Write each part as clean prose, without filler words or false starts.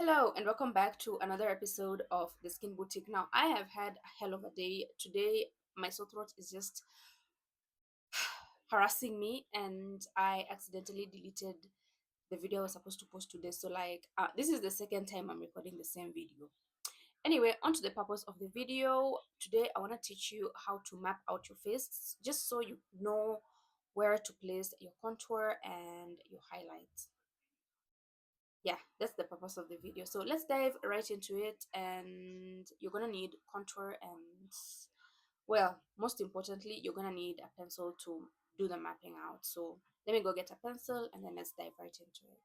Hello and welcome back to another episode of the Skin Boutique. Now, I have had a hell of a day. Today, my sore throat is just harassing me, and I accidentally deleted the video I was supposed to post today. So, this is the second time I'm recording the same video. Anyway, on to the purpose of the video. Today, I want to teach you how to map out your face just so you know where to place your contour and your highlights. Yeah, that's the purpose of the video. So let's dive right into it. And you're gonna need contour and, well, most importantly, you're gonna need a pencil to do the mapping out. So let me go get a pencil and then let's dive right into it.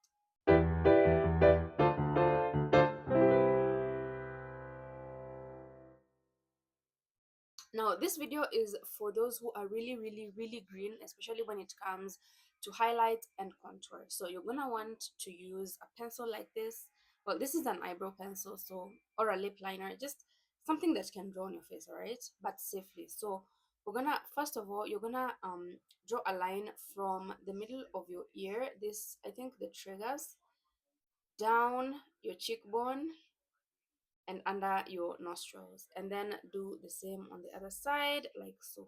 Now, this video is for those who are really, really, really green, especially when it comes to highlight and contour. So you're gonna want to use a pencil like this. Well, this is an eyebrow pencil, so, or a lip liner, just something that can draw on your face, all right, but safely. So we're gonna, first of all, you're gonna draw a line from the middle of your ear. This, I think, the triggers down your cheekbone and under your nostrils, and then do the same on the other side like so.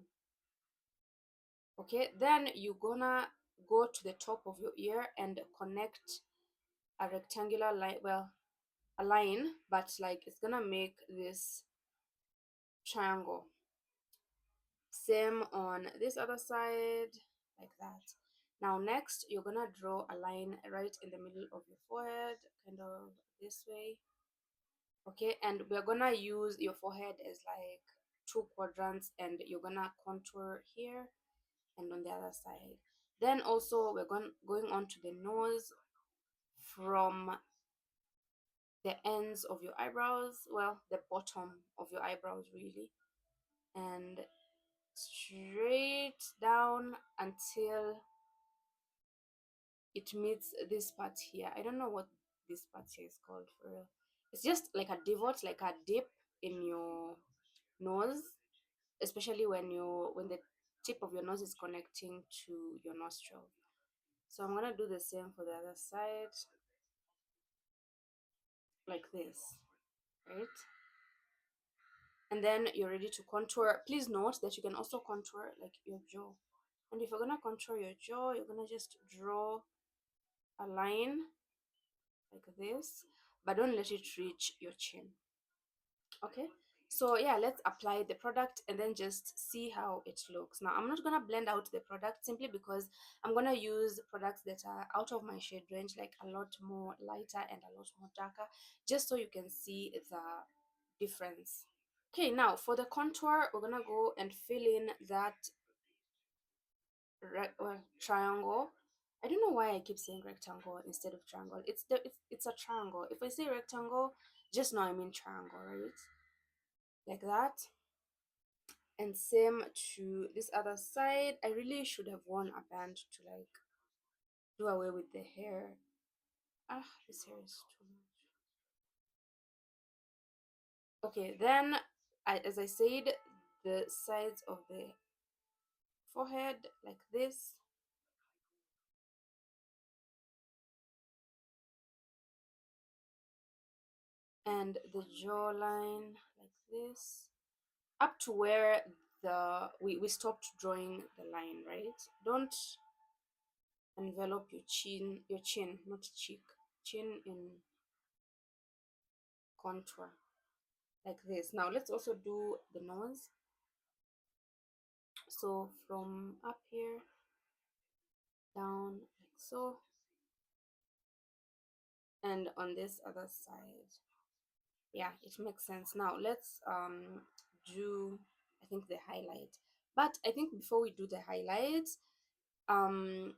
Okay, then you're gonna go to the top of your ear and connect a rectangular line, well, a line, but like it's gonna make this triangle. Same on this other side, like that. Now next you're gonna draw a line right in the middle of your forehead, kind of this way. Okay, and we're gonna use your forehead as like two quadrants, and you're gonna contour here and on the other side. Then also we're going on to the nose from the ends of your eyebrows, well, the bottom of your eyebrows really, and straight down until it meets this part here. I don't know what this part here is called for real. It's just like a divot, like a dip in your nose, especially when the tip of your nose is connecting to your nostril. So I'm gonna do the same for the other side, like this, right? And then you're ready to contour. Please note that you can also contour like your jaw. And if you're gonna contour your jaw, you're gonna just draw a line like this, but don't let it reach your chin. Okay, so yeah, let's apply the product and then just see how it looks. Now, I'm not gonna blend out the product simply because I'm gonna use products that are out of my shade range, like a lot more lighter and a lot more darker, just so you can see the difference. Okay, now for the contour, we're gonna go and fill in that triangle. I don't know why I keep saying rectangle instead of triangle. It's a triangle. If I say rectangle, just know I mean triangle, right? Like that. And same to this other side. I really should have worn a band to like do away with the hair. Ah, this hair is too much. Okay, then as I said, the sides of the forehead like this, and the jawline like this, up to where we stopped drawing the line, right? Don't envelop your chin, not cheek, chin in contour like this. Now let's also do the nose. So from up here down like so, and on this other side. Yeah, it makes sense. Now let's do, I think, the highlight. But I think before we do the highlights, um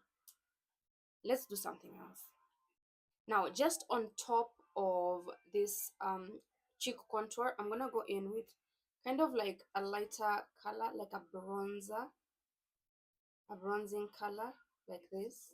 let's do something else. Now, just on top of this cheek contour, I'm gonna go in with kind of like a lighter color, like a bronzer, a bronzing color, like this.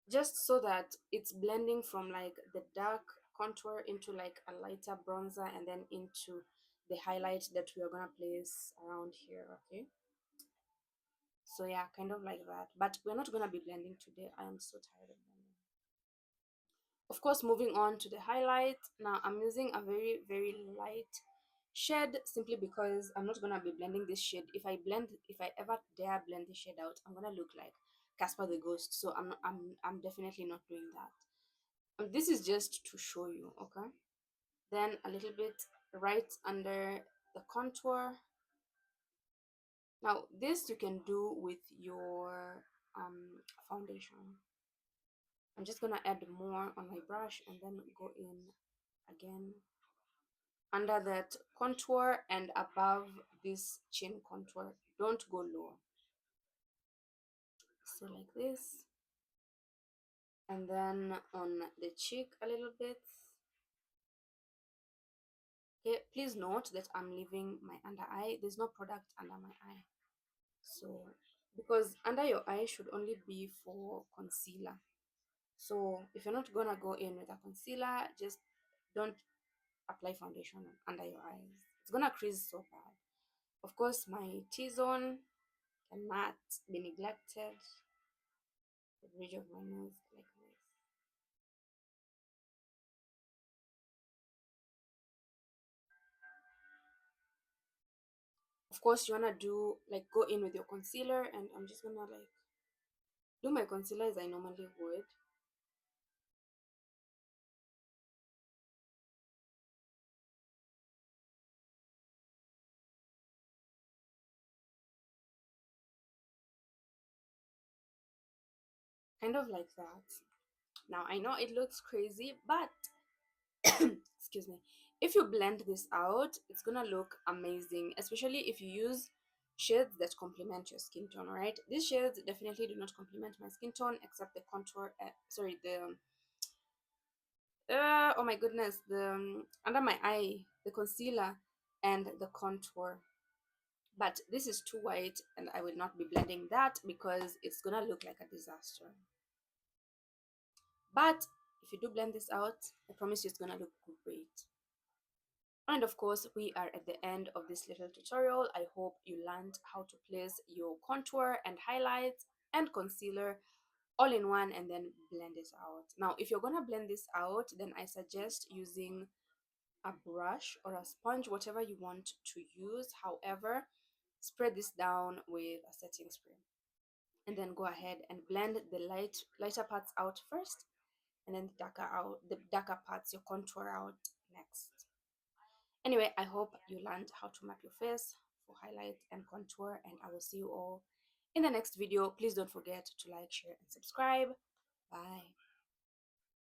Just so that it's blending from like the dark contour into like a lighter bronzer and then into the highlight that we are gonna place around here. Okay, So yeah, kind of like that. But we're not gonna be blending today. I am so tired of blending. Of course, moving on to the highlight. Now I'm using a very, very light shade simply because I'm not gonna be blending this shade. If I ever dare blend this shade out, I'm gonna look like Casper the Ghost. So I'm definitely not doing that. This is just to show you, okay? Then a little bit right under the contour. Now this you can do with your foundation. I'm just gonna add more on my brush and then go in again under that contour and above this chin contour. Don't go lower. So like this. And then on the cheek a little bit. Okay, please note that I'm leaving my under eye. There's no product under my eye. So, because under your eye should only be for concealer. So, if you're not gonna go in with a concealer, just don't apply foundation under your eyes. It's gonna crease so bad. Of course, my T-zone cannot be neglected. The bridge of my nose, like this. Of course, you wanna do like go in with your concealer, and I'm just gonna like do my concealer as I normally would. Kind of like that. Now I know it looks crazy, but excuse me, if you blend this out, it's gonna look amazing, especially if you use shades that complement your skin tone. Right, these shades definitely do not complement my skin tone except the contour, sorry, the oh my goodness, the under my eye, the concealer and the contour. But this is too white and I will not be blending that because it's gonna look like a disaster. But if you do blend this out, I promise you it's gonna look great. And of course, we are at the end of this little tutorial. I hope you learned how to place your contour and highlights and concealer all in one and then blend it out. Now, if you're gonna blend this out, then I suggest using a brush or a sponge, whatever you want to use. However, spread this down with a setting spray and then go ahead and blend the lighter parts out first and then the darker parts, your contour out next. Anyway, I hope you learned how to map your face for highlight and contour, and I will see you all in the next video. Please don't forget to like, share, and subscribe. Bye.